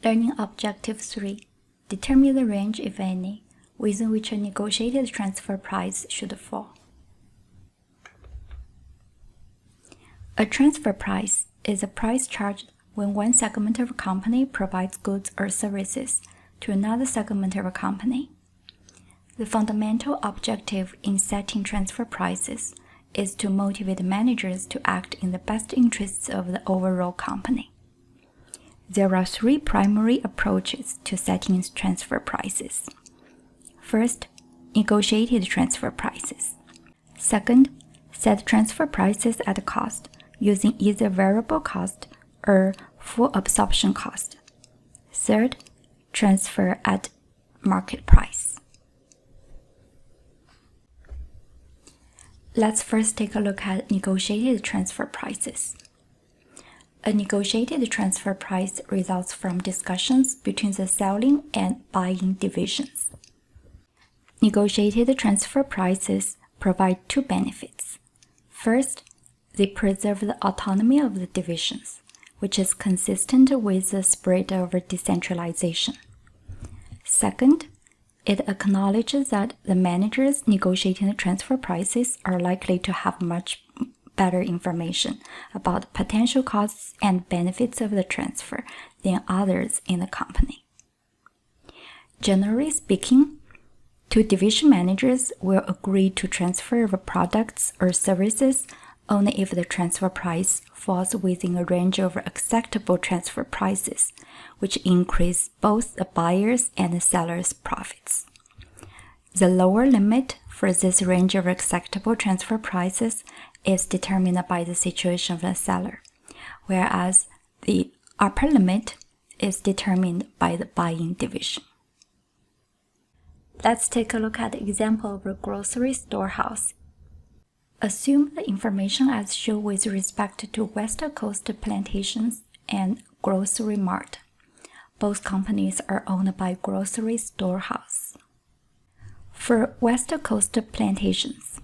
Learning Objective 3. Determine the range, if any, within which a negotiated transfer price should fall. A transfer price is a price charged when one segment of a company provides goods or services to another segment of a company. The fundamental objective in setting transfer prices is to motivate managers to act in the best interests of the overall company. There are three primary approaches to setting transfer prices. First, negotiated transfer prices. Second, set transfer prices at cost using either variable cost or full absorption cost. Third, transfer at market price. Let's first take a look at negotiated transfer prices. A negotiated transfer price results from discussions between the selling and buying divisions. Negotiated transfer prices provide two benefits. First, they preserve the autonomy of the divisions, which is consistent with the spirit of decentralization. Second, it acknowledges that the managers negotiating the transfer prices are likely to have much better information about potential costs and benefits of the transfer than others in the company. Generally speaking, two division managers will agree to transfer of products or services only if the transfer price falls within a range of acceptable transfer prices, which increase both the buyer's and the seller's profits. The lower limit for this range of acceptable transfer prices is determined by the situation of the seller, whereas the upper limit is determined by the buying division. Let's take a look at the example of a grocery storehouse. Assume the information as shown with respect to West Coast Plantations and Grocery Mart. Both companies are owned by Grocery Storehouse. For West Coast Plantations,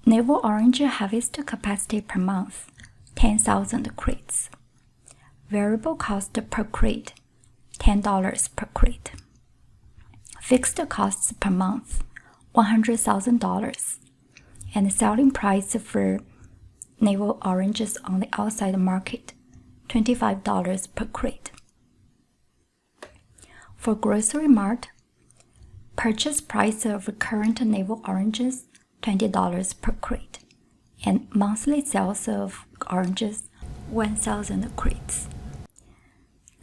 navel orange harvest capacity per month, 10,000 crates. Variable cost per crate, $10 per crate. Fixed costs per month, $100,000. And selling price for navel oranges on the outside market, $25 per crate. For Grocery Mart, purchase price of current navel oranges, $20 per crate, and monthly sales of oranges, 1,000 crates.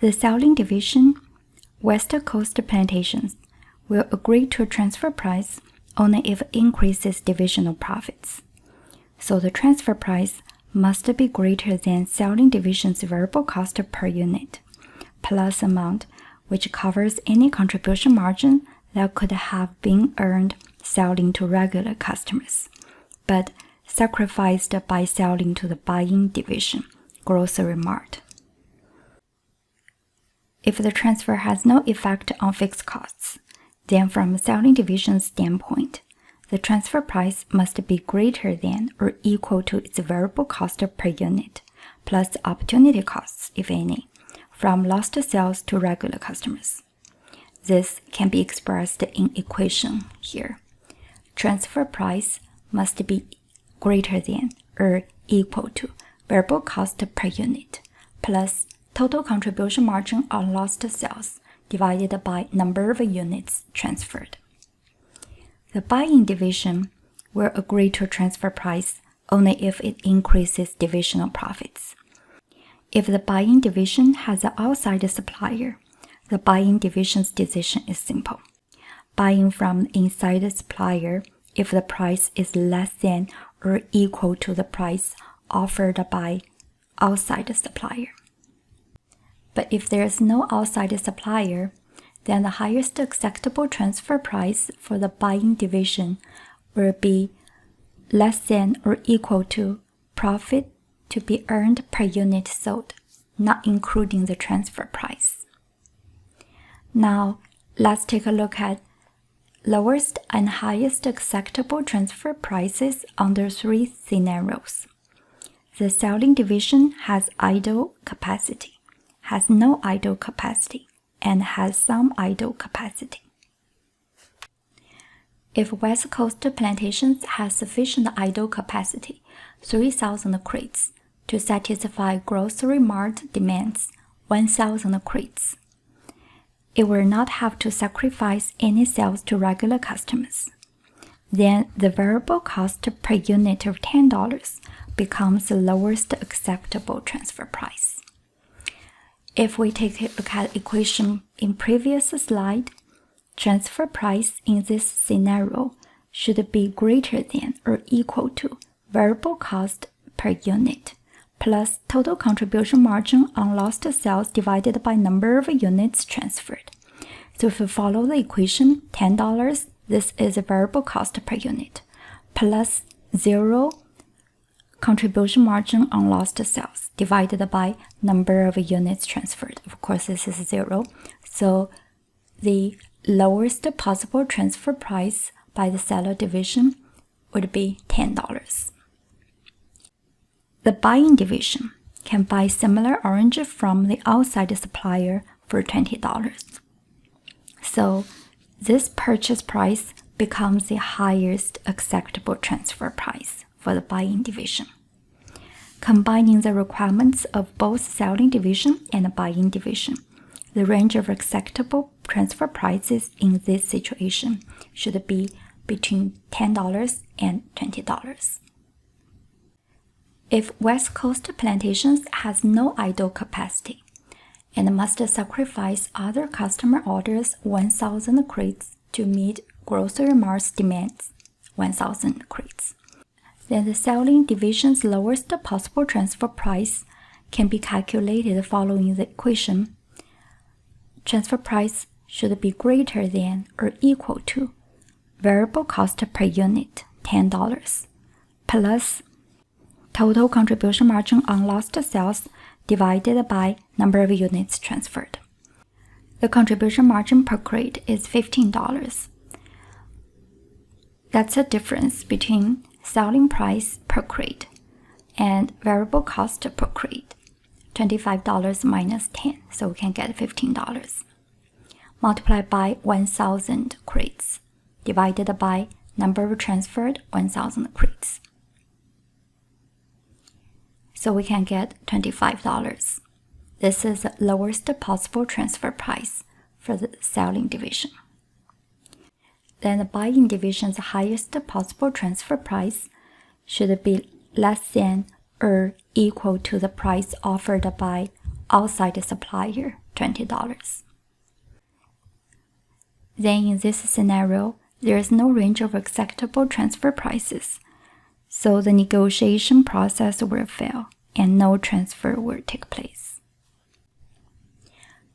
The selling division, West Coast Plantations, will agree to a transfer price only if it increases divisional profits. So the transfer price must be greater than selling division's variable cost per unit, plus amount which covers any contribution margin that could have been earned selling to regular customers, but sacrificed by selling to the buying division, Grocery Mart. If the transfer has no effect on fixed costs, then from a selling division's standpoint, the transfer price must be greater than or equal to its variable cost per unit, plus opportunity costs, if any, from lost sales to regular customers. This can be expressed in equation here. Transfer price must be greater than or equal to variable cost per unit, plus total contribution margin on lost sales, divided by number of units transferred. The buying division will agree to a transfer price only if it increases divisional profits. If the buying division has an outside supplier, the buying division's decision is simple. Buying from the inside supplier if the price is less than or equal to the price offered by outside supplier. But if there is no outside supplier, then the highest acceptable transfer price for the buying division will be less than or equal to profit to be earned per unit sold, not including the transfer price. Now, let's take a look at lowest and highest acceptable transfer prices under three scenarios. The selling division has idle capacity, has no idle capacity and has some idle capacity. If West Coast Plantations has sufficient idle capacity, 3,000 crates, to satisfy grocery mart demands, 1,000 crates, it will not have to sacrifice any sales to regular customers. Then the variable cost per unit of $10 becomes the lowest acceptable transfer price. If we take a look at the equation in previous slide, transfer price in this scenario should be greater than or equal to variable cost per unit plus total contribution margin on lost sales divided by number of units transferred. So if we follow the equation, $10, this is a variable cost per unit, plus 0 contribution margin on lost sales divided by number of units transferred. Of course, this is 0. So the lowest possible transfer price by the seller division would be $10. The buying division can buy similar orange from the outside supplier for $20. So this purchase price becomes the highest acceptable transfer price for the buying division. Combining the requirements of both selling division and buying division, the range of acceptable transfer prices in this situation should be between $10 and $20. If West Coast Plantations has no idle capacity and must sacrifice other customer orders 1,000 crates to meet grocery mart's demands, 1,000 crates, then the selling division's lowest possible transfer price can be calculated following the equation. Transfer price should be greater than or equal to variable cost per unit, $10, plus total contribution margin on lost sales divided by number of units transferred. The contribution margin per crate is $15. That's the difference between selling price per crate and variable cost per crate, $25 minus 10, so we can get $15. Multiplied by 1,000 crates, divided by number of transferred 1,000 crates. So we can get $25. This is the lowest possible transfer price for the selling division. Then the buying division's highest possible transfer price should be less than or equal to the price offered by outside supplier, $20. Then in this scenario, there is no range of acceptable transfer prices, so the negotiation process will fail and no transfer will take place.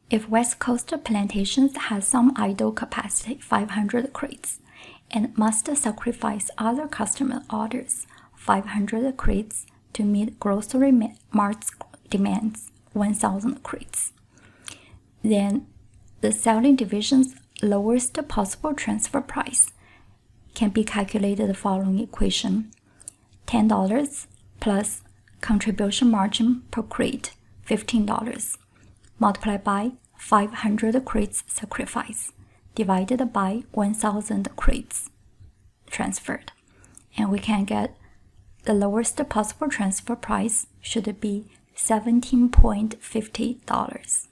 If West Coast Plantations has some idle capacity, 500 crates, and must sacrifice other customer orders, 500 crates, to meet grocery mart's demands, 1,000 crates, then the selling division's lowest possible transfer price can be calculated the following equation: $10 plus contribution margin per crate, $15, multiplied by 500 crates sacrifice, divided by 1,000 crates transferred. And we can get the lowest possible transfer price should be $17.50.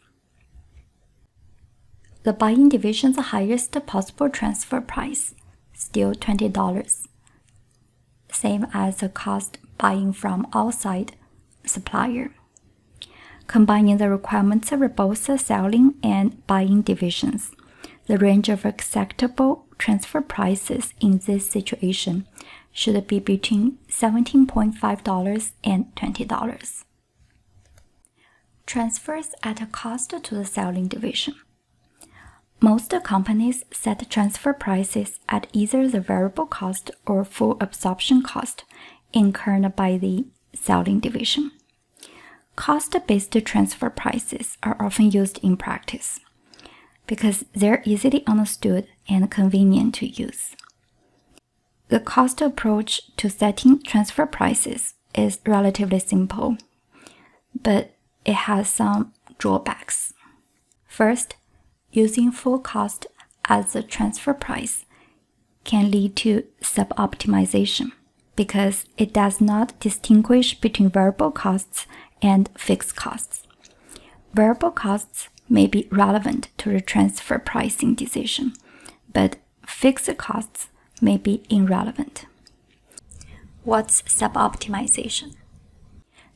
The buying division's highest possible transfer price, still $20, same as the cost buying from outside supplier. Combining the requirements of both the selling and buying divisions, the range of acceptable transfer prices in this situation should be between $17.50 and $20. Transfers at a cost to the selling division. Most companies set transfer prices at either the variable cost or full absorption cost incurred by the selling division. Cost-based transfer prices are often used in practice because they're easily understood and convenient to use. The cost approach to setting transfer prices is relatively simple, but it has some drawbacks. First, using full cost as the transfer price can lead to sub-optimization because it does not distinguish between variable costs and fixed costs. Variable costs may be relevant to the transfer pricing decision, but fixed costs may be irrelevant. What's sub-optimization?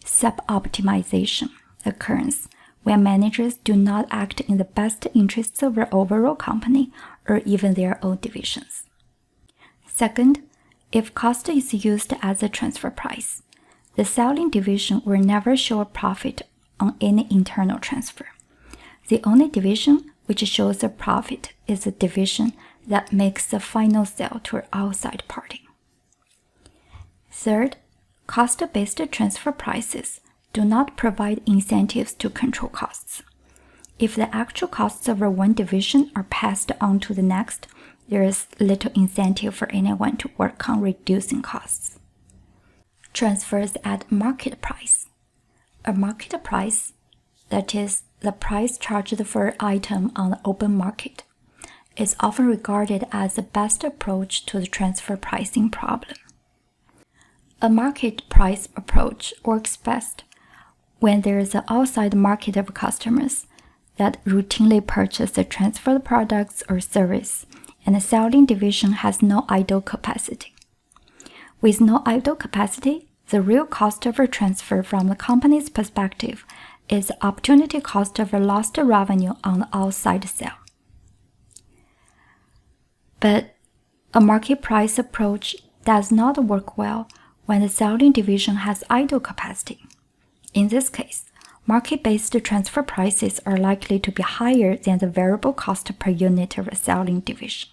Sub-optimization occurs when managers do not act in the best interests of the overall company or even their own divisions. Second, if cost is used as a transfer price, the selling division will never show a profit on any internal transfer. The only division which shows a profit is the division that makes the final sale to an outside party. Third, cost-based transfer prices do not provide incentives to control costs. If the actual costs of one division are passed on to the next, there is little incentive for anyone to work on reducing costs. Transfers at market price. A market price, that is, the price charged for an item on the open market, is often regarded as the best approach to the transfer pricing problem. A market price approach works best when there is an outside market of customers that routinely purchase the transferred products or service, and the selling division has no idle capacity. With no idle capacity, the real cost of a transfer from the company's perspective is the opportunity cost of a lost revenue on the outside sale. But a market price approach does not work well when the selling division has idle capacity. In this case, market-based transfer prices are likely to be higher than the variable cost per unit of a selling division.